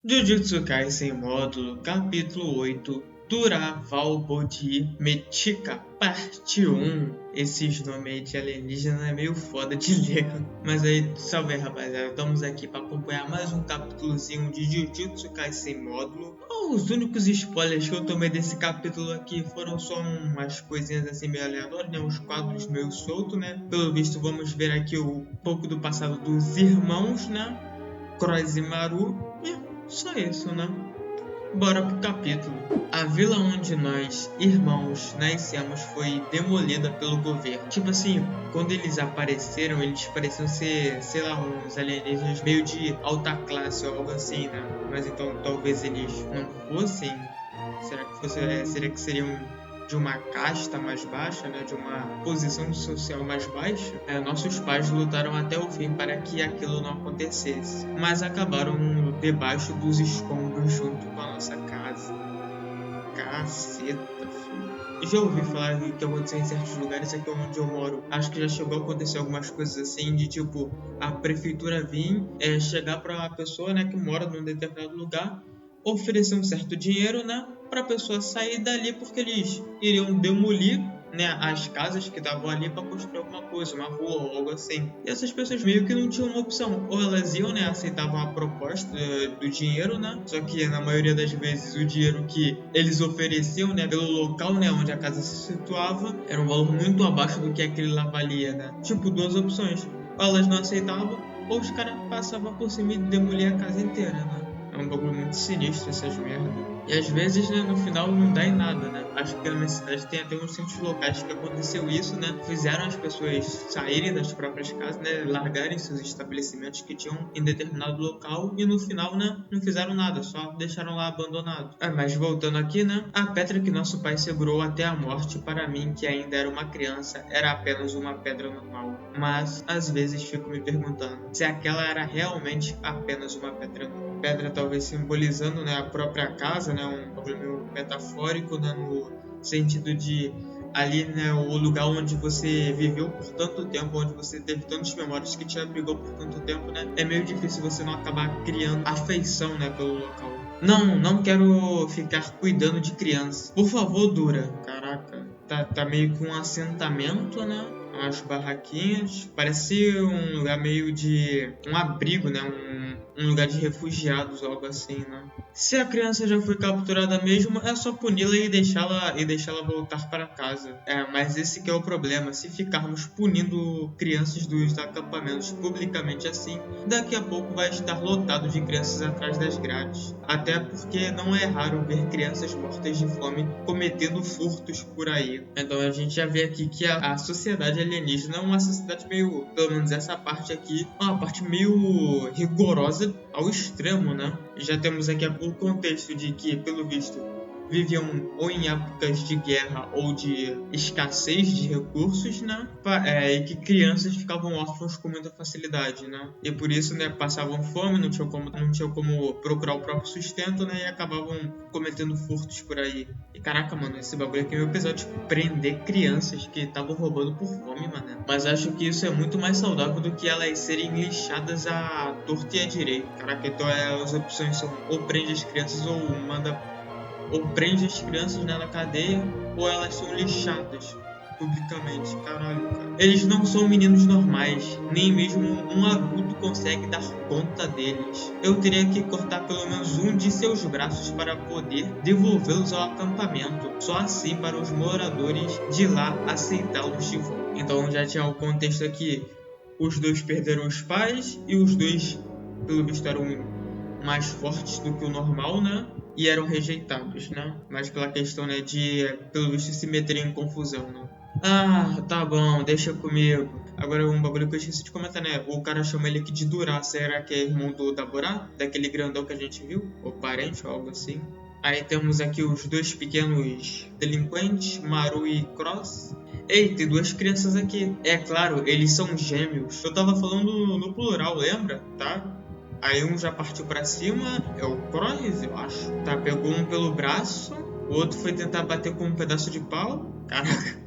Jujutsu Kaisen Módulo Capítulo 8 Duravalbodi Metika Parte 1. Esses nomes aí de alienígena é meio foda de ler. Mas aí, salve aí, rapaziada. Estamos aqui para acompanhar mais um capítulozinho de Jujutsu Kaisen Módulo. Os únicos spoilers que eu tomei desse capítulo aqui foram só umas coisinhas assim meio aleatórias, né? Uns quadros meio soltos, né? Pelo visto, vamos ver aqui um pouco do passado dos irmãos, né? Cross e Maru. Só isso, né? Bora pro capítulo. A vila onde nós, irmãos, nascemos foi demolida pelo governo. Tipo assim, quando eles apareceram, eles pareciam ser, sei lá, uns alienígenas meio de alta classe ou algo assim, né? Mas então talvez eles não fossem. Será que seriam de uma casta mais baixa, né, de uma posição social mais baixa? Nossos pais lutaram até o fim para que aquilo não acontecesse, mas acabaram debaixo dos escombros junto com a nossa casa. Caceta, filho. Já ouvi falar que aconteceu em certos lugares aqui onde eu moro. Acho que já chegou a acontecer algumas coisas assim, de tipo, a prefeitura vir, chegar pra pessoa, né, que mora num determinado lugar, oferecer um certo dinheiro, né, pra pessoa sair dali, porque eles iriam demolir, né, as casas que estavam ali para construir alguma coisa, uma rua ou algo assim. E essas pessoas meio que não tinham uma opção. Ou elas iam, né, aceitavam a proposta do dinheiro, né, só que na maioria das vezes o dinheiro que eles ofereciam, né, pelo local, né, onde a casa se situava, era um valor muito abaixo do que aquele lá valia, né. Tipo, duas opções. Ou elas não aceitavam, ou os caras passavam por cima e demoliam a casa inteira, né. É um bagulho muito sinistro essas merdas. E às vezes, né, no final não dá em nada, né? Acho que na minha cidade tem até uns certos locais que aconteceu isso, né? Fizeram as pessoas saírem das próprias casas, né? Largarem seus estabelecimentos que tinham em determinado local e no final, né? Não fizeram nada, só deixaram lá abandonado. Mas voltando aqui, né? A pedra que nosso pai segurou até a morte para mim, que ainda era uma criança, era apenas uma pedra normal. Mas às vezes fico me perguntando se aquela era realmente apenas uma pedra normal. Pedra talvez simbolizando, né, a própria casa, né, um bagulho metafórico, né, no sentido de ali, né, o lugar onde você viveu por tanto tempo, onde você teve tantas memórias que te abrigou por tanto tempo, né, é meio difícil você não acabar criando afeição, né, pelo local. Não quero ficar cuidando de criança. Por favor, Dura. Caraca, tá meio que um assentamento, né? Umas barraquinhas. Parece um lugar meio de um abrigo, né? Um lugar de refugiados, algo assim, né? Se a criança já foi capturada mesmo, é só puni-la e deixá-la voltar para casa. Mas esse que é o problema. Se ficarmos punindo crianças dos acampamentos publicamente assim, daqui a pouco vai estar lotado de crianças atrás das grades. Até porque não é raro ver crianças mortas de fome cometendo furtos por aí. Então a gente já vê aqui que a sociedade alienígena é uma sociedade meio, pelo menos essa parte aqui, uma parte meio rigorosa ao extremo, né? Já temos aqui o contexto de que, pelo visto, viviam ou em épocas de guerra ou de escassez de recursos, né? E que crianças ficavam órfãos com muita facilidade, né? E por isso, né, passavam fome, não tinham como procurar o próprio sustento, né? E acabavam cometendo furtos por aí. E caraca, mano, esse bagulho aqui é meio pesado, tipo, prender crianças que estavam roubando por fome, mano. Mas acho que isso é muito mais saudável do que elas serem lixadas à torta e à direita. Caraca, então as opções são ou prende as crianças ou prende as crianças, né, na cadeia, ou elas são lixadas publicamente. Caralho, cara. Eles não são meninos normais, nem mesmo um adulto consegue dar conta deles. Eu teria que cortar pelo menos um de seus braços para poder devolvê-los ao acampamento. Só assim para os moradores de lá aceitá-los de volta. Então já tinha o contexto aqui. Os dois perderam os pais e os dois, pelo visto, eram mais fortes do que o normal, né? E eram rejeitados, né? Mas pela questão, né, de, pelo visto, se meterem em confusão, né? Ah, tá bom, deixa comigo. Agora um bagulho que eu esqueci de comentar, né? O cara chama ele aqui de Durá. Será que é irmão do Daborá? Daquele grandão que a gente viu? Ou parente, ou algo assim. Aí temos aqui os dois pequenos delinquentes, Maru e Cross. Ei, tem duas crianças aqui. É claro, eles são gêmeos. Eu tava falando no plural, lembra? Tá? Aí um já partiu pra cima, é o Cross, eu acho. Tá, pegou um pelo braço, o outro foi tentar bater com um pedaço de pau. Caraca.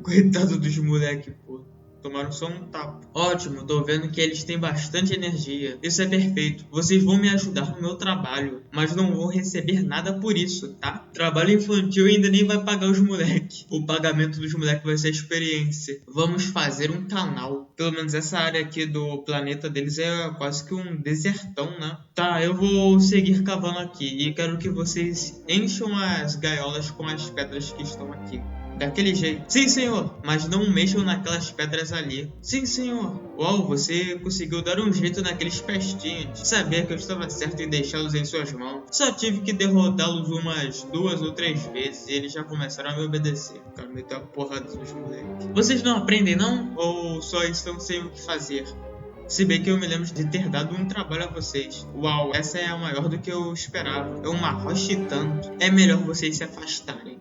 Coitado dos moleques, pô. Tomaram só um tapa. Ótimo, tô vendo que eles têm bastante energia. Isso é perfeito. Vocês vão me ajudar no meu trabalho, mas não vão receber nada por isso, tá? Trabalho infantil ainda nem vai pagar os moleques. O pagamento dos moleques vai ser a experiência. Vamos fazer um canal. Pelo menos essa área aqui do planeta deles é quase que um desertão, né? Tá, eu vou seguir cavando aqui e quero que vocês encham as gaiolas com as pedras que estão aqui. Daquele jeito. Sim, senhor. Mas não mexam naquelas pedras ali. Sim, senhor. Uau, você conseguiu dar um jeito naqueles pestinhos. Sabia que eu estava certo em deixá-los em suas mãos. Só tive que derrotá-los umas 2 ou 3 vezes e eles já começaram a me obedecer. O cara meteu a porrada nos moleques. Vocês não aprendem, não? Ou só estão sem o que fazer? Se bem que eu me lembro de ter dado um trabalho a vocês. Uau, essa é a maior do que eu esperava. É uma rocha e tanto. É melhor vocês se afastarem.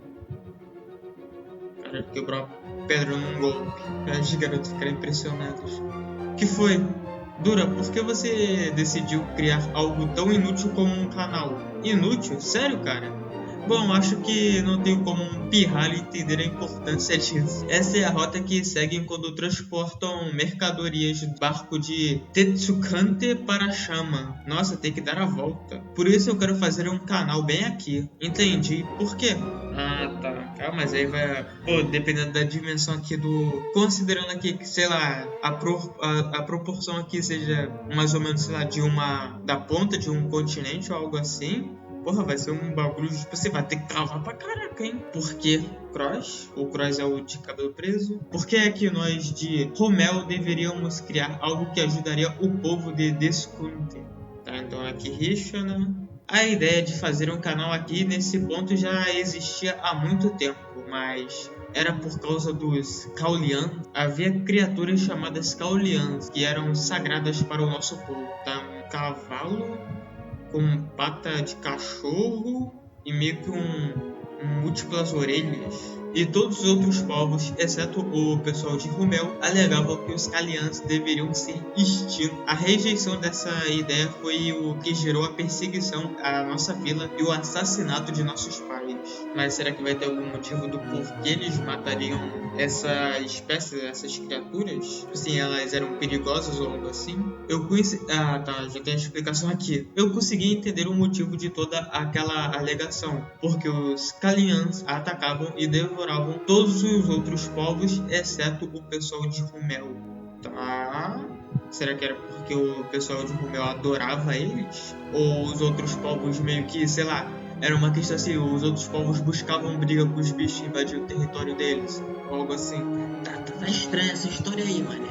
Cara, quebrou a pedra num golpe. Os garotos ficaram impressionados. Que foi? Dura, por que você decidiu criar algo tão inútil como um canal? Inútil? Sério, cara? Bom, acho que não tenho como um pirralho entender a importância disso. Essa é a rota que seguem quando transportam mercadorias do barco de Tetsukante para Shama. Nossa, tem que dar a volta. Por isso eu quero fazer um canal bem aqui. Entendi. Por quê? Ah, tá. Ah, mas aí vai... Pô, dependendo da dimensão aqui do... Considerando aqui que, sei lá, a proporção aqui seja mais ou menos, sei lá, de uma... Da ponta de um continente ou algo assim... Porra, vai ser um bagulho... Você vai ter que cavar pra caraca, hein? Por que Cross? O Cross é o de cabelo preso. Por que é que nós de Romel deveríamos criar algo que ajudaria o povo de Deskunte? Tá, então aqui rixa, né? A ideia de fazer um canal aqui nesse ponto já existia há muito tempo, mas era por causa dos Kaulian. Havia criaturas chamadas Kaulians que eram sagradas para o nosso povo. Tá, um cavalo com pata de cachorro e meio que múltiplas orelhas. E todos os outros povos, exceto o pessoal de Rumel, alegavam que os Kalians deveriam ser extintos. A rejeição dessa ideia foi o que gerou a perseguição à nossa vila e o assassinato de nossos pais. Mas será que vai ter algum motivo do porquê eles matariam essa espécie, essas criaturas? Assim, elas eram perigosas ou algo assim? Eu conheci... Ah, tá, já tem a explicação aqui. Eu consegui entender o motivo de toda aquela alegação, porque os Kalians atacavam e devoravam todos os outros povos, exceto o pessoal de Rumel. Tá... Será que era porque o pessoal de Rumel adorava eles? Ou os outros povos meio que, sei lá, era uma questão assim, os outros povos buscavam briga com os bichos e invadiam o território deles? Ou algo assim. Tá estranha essa história aí, mané.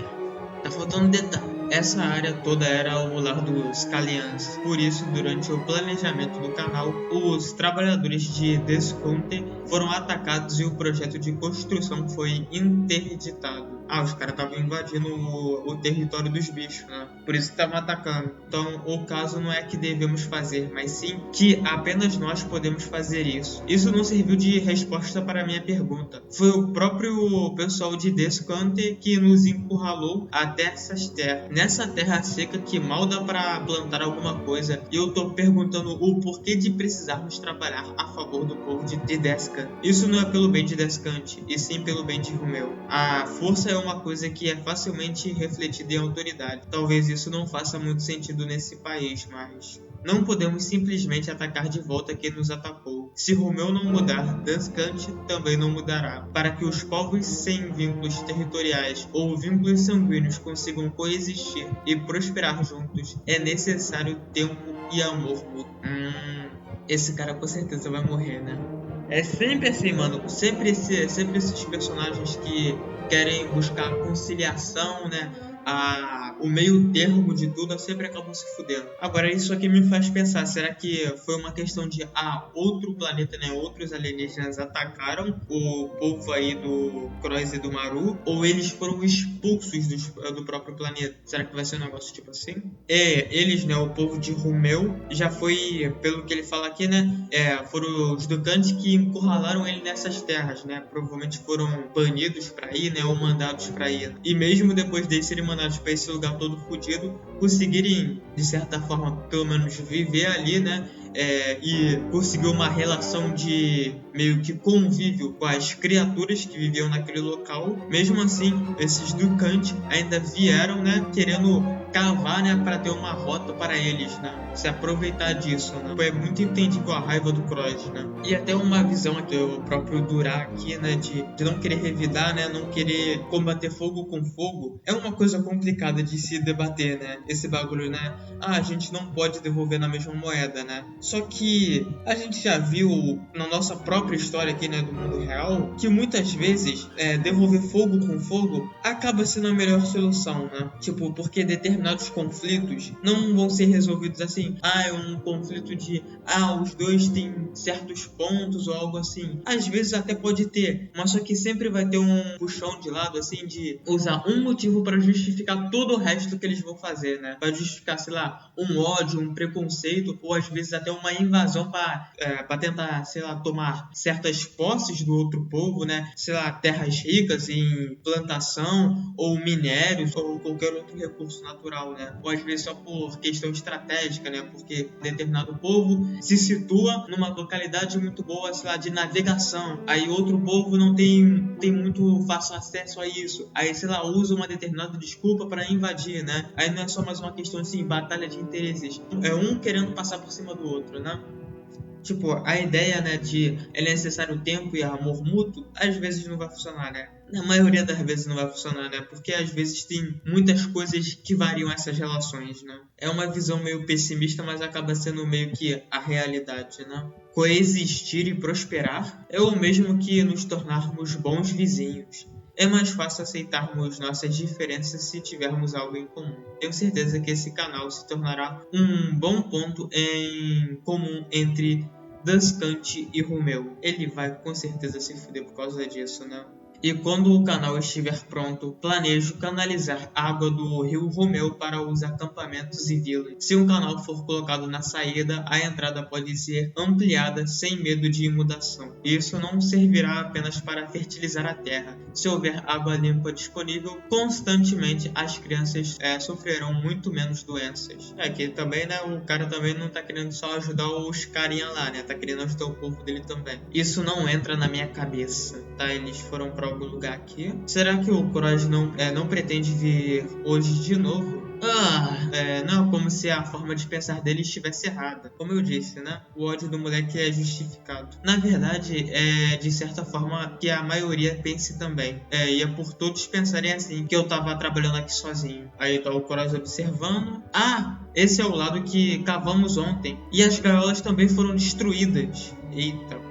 Tá faltando detalhe. Essa área toda era o lar dos Kalians. Por isso, durante o planejamento do canal, os trabalhadores de Desconte foram atacados e o projeto de construção foi interditado. Ah, os caras estavam invadindo o território dos bichos, né? Por isso que estavam atacando. Então, o caso não é que devemos fazer, mas sim que apenas nós podemos fazer isso. Isso não serviu de resposta para a minha pergunta. Foi o próprio pessoal de Desconte que nos encurralou até essas terras. Nessa terra seca que mal dá para plantar alguma coisa, e eu tô perguntando o porquê de precisarmos trabalhar a favor do povo de Descan. Isso não é pelo bem de Descante, e sim pelo bem de Rumel. A força é uma coisa que é facilmente refletida em autoridade. Talvez isso não faça muito sentido nesse país, mas não podemos simplesmente atacar de volta quem nos atacou. Se Rumel não mudar, Descante também não mudará. Para que os povos sem vínculos territoriais ou vínculos sanguíneos consigam coexistir e prosperar juntos, é necessário tempo e amor mútuo. Esse cara com certeza vai morrer, né? É sempre assim, mano. Sempre esses personagens que querem buscar a conciliação, né? O meio termo de tudo, sempre acabam se fudendo. Agora, isso aqui me faz pensar, será que foi uma questão de outro planeta, né? Outros alienígenas atacaram o povo aí do Cross e do Maru, ou eles foram expulsos do próprio planeta? Será que vai ser um negócio tipo assim? Eles, né? O povo de Rumel já foi, pelo que ele fala aqui, né? Foram os Ducantes que encurralaram ele nessas terras, né? Provavelmente foram banidos pra ir, né? Ou mandados pra ir. E mesmo depois deles serem mandados pra esse lugar todo fodido, conseguirem, de certa forma, pelo menos viver ali, né? e conseguiu uma relação de meio que convívio com as criaturas que viviam naquele local. Mesmo assim, esses Ducante ainda vieram, né, querendo cavar, né, para ter uma rota para eles, né, se aproveitar disso, né. É muito entendível a raiva do Cross, né. E até uma visão aqui do próprio Durá aqui, né, de não querer revidar, né, não querer combater fogo com fogo, é uma coisa complicada de se debater, né, esse bagulho, né. A gente não pode devolver na mesma moeda, né. Só que a gente já viu na nossa própria história aqui, né, do mundo real, que muitas vezes devolver fogo com fogo acaba sendo a melhor solução, né. Tipo, porque determinados conflitos não vão ser resolvidos assim. É um conflito de os dois têm certos pontos ou algo assim. Às vezes até pode ter, mas só que sempre vai ter um puxão de lado assim de usar um motivo para justificar todo o resto que eles vão fazer, né? Para justificar, sei lá, um ódio, um preconceito ou às vezes até uma invasão para tentar, sei lá, tomar certas posses do outro povo, né? Sei lá, terras ricas em plantação ou minérios ou qualquer outro recurso natural, né? Ou às vezes só por questão estratégica, né? Porque determinado povo se situa numa localidade muito boa, sei lá, de navegação. Aí outro povo não tem muito fácil acesso a isso. Aí, sei lá, usa uma determinada desculpa para invadir, né? Aí não é só mais uma questão assim, batalha de interesses. É um querendo passar por cima do outro, né? Tipo, a ideia, né, de é necessário tempo e amor mútuo, às vezes não vai funcionar, né? Na maioria das vezes não vai funcionar, né? Porque às vezes tem muitas coisas que variam essas relações, né? É uma visão meio pessimista, mas acaba sendo meio que a realidade, né? Coexistir e prosperar é o mesmo que nos tornarmos bons vizinhos. É mais fácil aceitarmos nossas diferenças se tivermos algo em comum. Tenho certeza que esse canal se tornará um bom ponto em comum entre Duskant e Romeu. Ele vai com certeza se fuder por causa disso, né? E quando o canal estiver pronto, planejo canalizar água do rio Romeu para os acampamentos e vilas. Se um canal for colocado na saída, a entrada pode ser ampliada sem medo de inundação. Isso não servirá apenas para fertilizar a terra. Se houver água limpa disponível, constantemente as crianças sofrerão muito menos doenças. Que também, né, o cara também não tá querendo só ajudar os carinha lá, né? Tá querendo ajudar o povo dele também. Isso não entra na minha cabeça, tá? Eles foram para algum lugar aqui. Será que o Cross não pretende vir hoje de novo? Não, como se a forma de pensar dele estivesse errada. Como eu disse, né? O ódio do moleque é justificado. Na verdade, de certa forma que a maioria pense também. E é por todos pensarem assim, que eu tava trabalhando aqui sozinho. Aí tá o Cross observando. Esse é o lado que cavamos ontem. E as gaiolas também foram destruídas. Eita.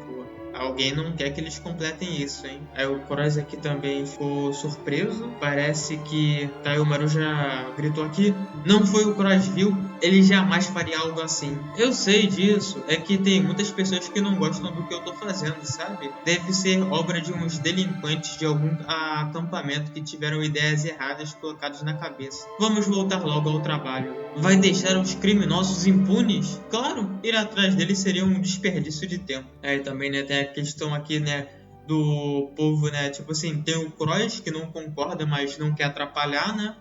Alguém não quer que eles completem isso, hein? Aí o Cross aqui também ficou surpreso. Parece que Taiomaru já gritou aqui. Não foi o Cross, viu? Ele jamais faria algo assim. Eu sei disso. É que tem muitas pessoas que não gostam do que eu tô fazendo, sabe? Deve ser obra de uns delinquentes de algum acampamento que tiveram ideias erradas colocadas na cabeça. Vamos voltar logo ao trabalho. Vai deixar os criminosos impunes? Claro, ir atrás deles seria um desperdício de tempo. Aí também, né, tem a questão aqui, né, do povo, né, tipo assim, tem o Cross que não concorda, mas não quer atrapalhar, né,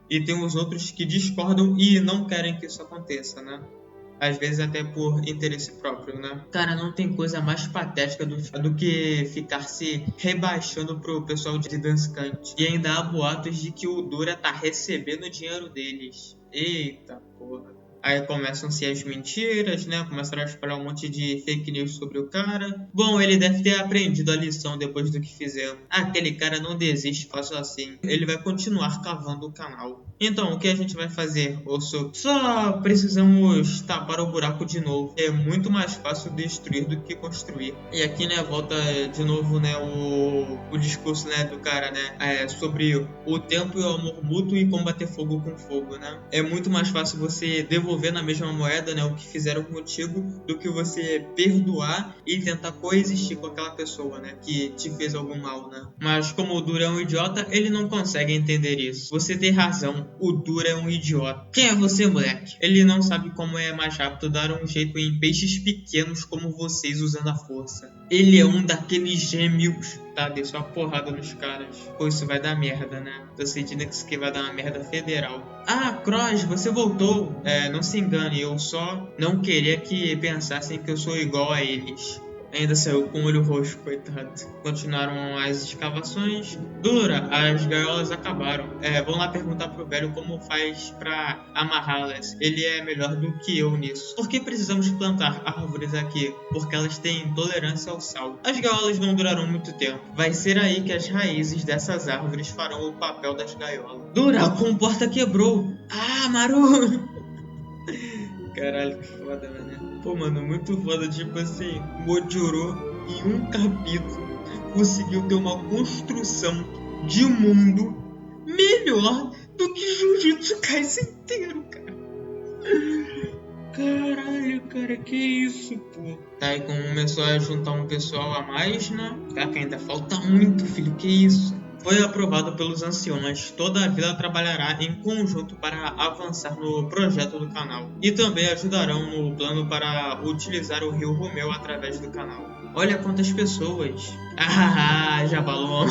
e tem os outros que discordam e não querem que isso aconteça, né, às vezes até por interesse próprio, né. Cara, não tem coisa mais patética do que ficar se rebaixando pro pessoal de Duskant. E ainda há boatos de que o Dura tá recebendo o dinheiro deles. Eita porra. Aí começam-se as mentiras, né? Começaram a espalhar um monte de fake news sobre o cara. Bom, ele deve ter aprendido a lição depois do que fizeram. Aquele cara não desiste fácil assim. Ele vai continuar cavando o canal. Então, o que a gente vai fazer, Osso? Só precisamos tapar o buraco de novo. É muito mais fácil destruir do que construir. E aqui, né, volta de novo, né, o discurso, né, do cara, né, sobre o tempo e o amor mútuo e combater fogo com fogo, né? É muito mais fácil você devolver na mesma moeda, né, o que fizeram contigo, do que você perdoar e tentar coexistir com aquela pessoa, né, que te fez algum mal, né? Mas como o Dura é um idiota, ele não consegue entender isso. Você tem razão. O Dura é um idiota. Quem é você, moleque? Ele não sabe como é mais rápido dar um jeito em peixes pequenos como vocês usando a força. ele é um daqueles gêmeos, tá? Deixou uma porrada nos caras. Pô, isso vai dar merda, né? Tô sentindo que isso aqui vai dar uma merda federal. Ah, Cross, você voltou. Não se engane, eu só não queria que pensassem que eu sou igual a eles. Ainda saiu com o olho roxo, coitado. Continuaram as escavações. Dura, as gaiolas acabaram. Vão lá perguntar pro velho como faz pra amarrá-las. Ele é melhor do que eu nisso. Por que precisamos plantar árvores aqui? Porque elas têm intolerância ao sal. As gaiolas não durarão muito tempo. Vai ser aí que as raízes dessas árvores farão o papel das gaiolas. Dura, a comporta quebrou. Ah, Maru! Caralho, que foda, né? Pô, mano, muito foda. Tipo assim, Mojuro, em um capítulo, conseguiu ter uma construção de mundo melhor do que Jujutsu Kaisen inteiro, cara. Caralho, cara, que isso, pô. Tá, e começou a juntar um pessoal a mais, né? Tá, que ainda falta muito, filho, que isso. Foi aprovado pelos anciões. Toda a vila trabalhará em conjunto para avançar no projeto do canal. E também ajudarão no plano para utilizar o rio Romeu através do canal. Olha quantas pessoas. Ah, Jabalon.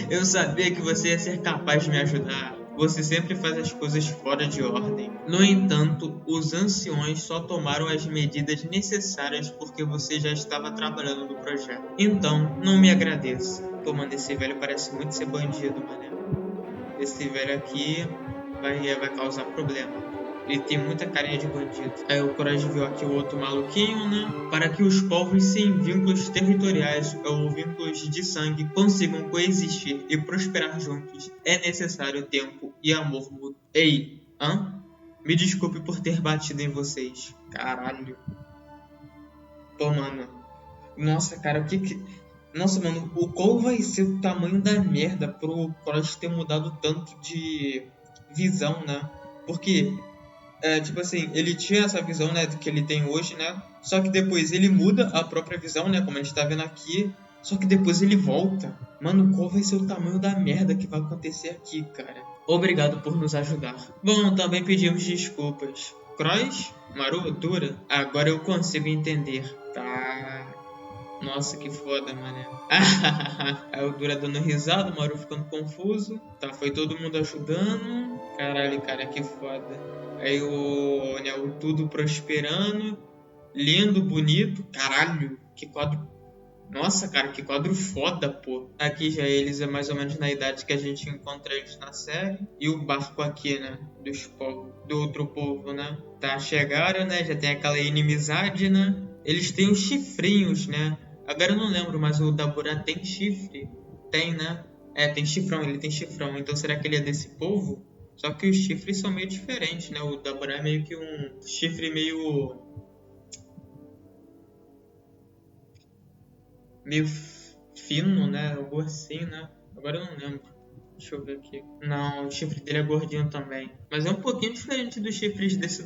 Eu sabia que você ia ser capaz de me ajudar. Você sempre faz as coisas fora de ordem. No entanto, os anciões só tomaram as medidas necessárias porque você já estava trabalhando no projeto. Então, não me agradeça. Pô, mano, esse velho parece muito ser bandido, mano. Esse velho aqui vai causar problema. Ele tem muita carinha de bandido. Aí o Coraji viu aqui o outro maluquinho, né? Para que os povos sem vínculos territoriais ou vínculos de sangue consigam coexistir e prosperar juntos, é necessário tempo e amor mútuo. Ei, me desculpe por ter batido em vocês. Caralho. Pô, mano. Nossa, cara, o que... Nossa, mano, qual vai ser o tamanho da merda pro Cross ter mudado tanto de visão, né? Porque... tipo assim, ele tinha essa visão, né, que ele tem hoje, né? Só que depois ele muda a própria visão, né, como a gente tá vendo aqui. Só que depois ele volta. Mano, qual vai ser o tamanho da merda que vai acontecer aqui, cara? Obrigado por nos ajudar. Bom, também pedimos desculpas. Cross? Maru? Dura? Agora eu consigo entender. Tá... Nossa, que foda, mané. Aí o Dura dando risada, o Maru ficando confuso. Tá, foi todo mundo ajudando. Caralho, cara, que foda. Aí o tudo prosperando. Lindo, bonito. Caralho, que quadro. Nossa, cara, que quadro foda, pô. Aqui já eles é mais ou menos na idade que a gente encontra eles na série. E o barco aqui, né? Do outro povo, né? Tá, chegaram, né? Já tem aquela inimizade, né? Eles têm os chifrinhos, né? Agora eu não lembro, mas o Dabura tem chifre? Tem, né? Tem chifrão, ele tem chifrão. Então será que ele é desse povo? Só que os chifres são meio diferentes, né? O Dabura é meio que um chifre meio fino, né? Algo assim, né? Agora eu não lembro. Deixa eu ver aqui. Não, o chifre dele é gordinho também. Mas é um pouquinho diferente dos chifres desses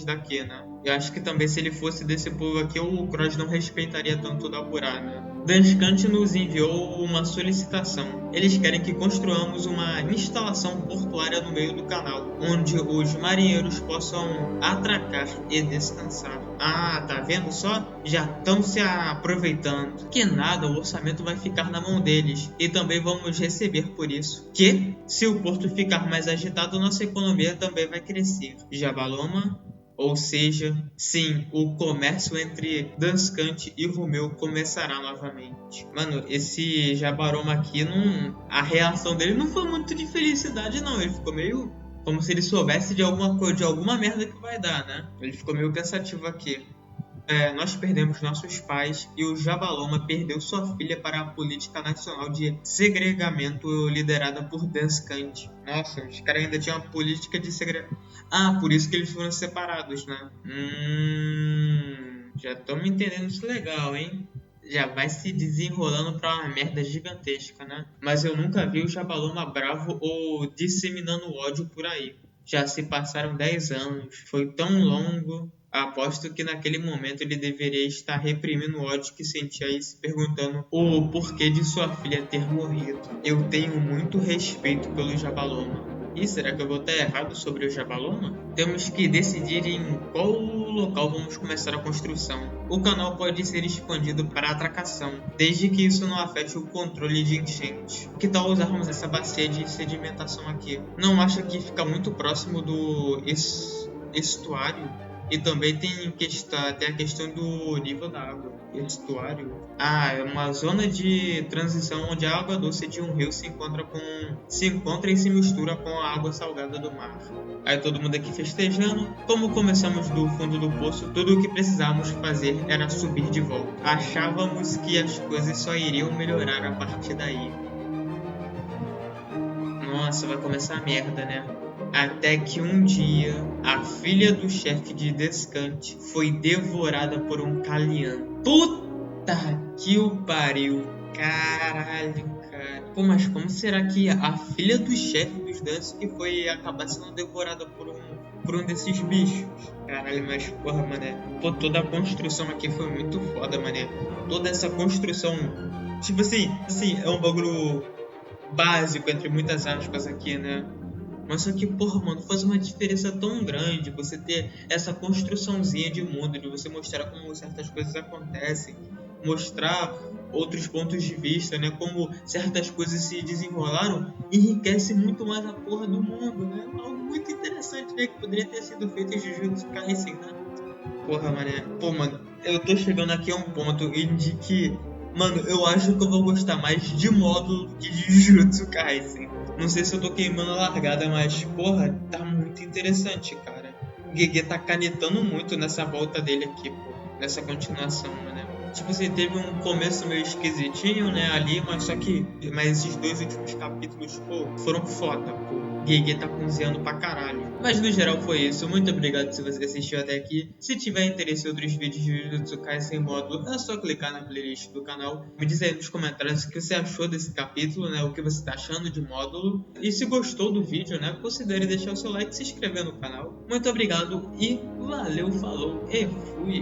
daqui, né? Eu acho que também se ele fosse desse povo aqui, o Cross não respeitaria tanto o Dabura, né? Danscante nos enviou uma solicitação. Eles querem que construamos uma instalação portuária no meio do canal, onde os marinheiros possam atracar e descansar. Ah, tá vendo só? Já estão se aproveitando. Que nada, o orçamento vai ficar na mão deles. E também vamos receber por isso. Que, se o porto ficar mais agitado, nossa economia também vai crescer. Jabaloma? Ou seja, sim, o comércio entre Danscante e Romeu começará novamente. Mano, esse Jabaroma aqui, a reação dele não foi muito de felicidade, não. Ele ficou meio como se ele soubesse de alguma merda que vai dar, né? Ele ficou meio pensativo aqui. Nós perdemos nossos pais e o Jabaloma perdeu sua filha para a política nacional de segregamento liderada por Danscante. Nossa, os caras ainda tinham uma política de segregação. Ah, por isso que eles foram separados, né? Já estamos entendendo isso legal, hein? Já vai se desenrolando pra uma merda gigantesca, né? Mas eu nunca vi o Jabaloma bravo ou disseminando ódio por aí. Já se passaram 10 anos. Foi tão longo. Aposto que naquele momento ele deveria estar reprimindo o ódio que sentia e se perguntando o porquê de sua filha ter morrido. Eu tenho muito respeito pelo Jabaloma. E será que eu vou estar errado sobre o Jabaloma? Temos que decidir em qual local vamos começar a construção. o canal pode ser expandido para atracação, desde que isso não afete o controle de enchente. Que tal usarmos essa bacia de sedimentação aqui? Não acha que fica muito próximo do estuário? E também tem a questão do nível da água. Estuário. É uma zona de transição onde a água doce de um rio se encontra e se mistura com a água salgada do mar. Aí todo mundo aqui festejando. Como começamos do fundo do poço, tudo o que precisávamos fazer era subir de volta. Achávamos que as coisas só iriam melhorar a partir daí. Nossa, vai começar a merda, né? Até que um dia, a filha do chefe de Descante foi devorada por um Calian. Puta que o pariu! Caralho, cara. Pô, mas como será que a filha do chefe dos Dance que foi acabar sendo devorada por um desses bichos? Caralho, mas porra, mané. Pô, toda a construção aqui foi muito foda, mané. Toda essa construção, tipo assim, é um bagulho básico, entre muitas aspas aqui, né? Mas só que, porra, mano, faz uma diferença tão grande você ter essa construçãozinha de mundo, de você mostrar como certas coisas acontecem, mostrar outros pontos de vista, né? Como certas coisas se desenrolaram, enriquece muito mais a porra do mundo, né? Algo muito interessante, né? Que poderia ter sido feito em Jujutsu Kaisen, né? Porra, mané. Pô, mano, eu tô chegando aqui a um ponto em que, mano, eu acho que eu vou gostar mais de módulo do que de Jujutsu Kaisen. Não sei se eu tô queimando a largada, mas, porra, tá muito interessante, cara. O Gege tá canetando muito nessa volta dele aqui, pô. Nessa continuação, né? Tipo assim, teve um começo meio esquisitinho, né, ali, mas esses 2 últimos capítulos, pô, foram foda, pô. Gege tá cozinhando pra caralho. Mas no geral foi isso. Muito obrigado se você assistiu até aqui. Se tiver interesse em outros vídeos de Jujutsu Kaisen módulo, é só clicar na playlist do canal. Me diz aí nos comentários o que você achou desse capítulo, né? O que você tá achando de módulo. E se gostou do vídeo, né? Considere deixar o seu like e se inscrever no canal. Muito obrigado e valeu, falou e fui!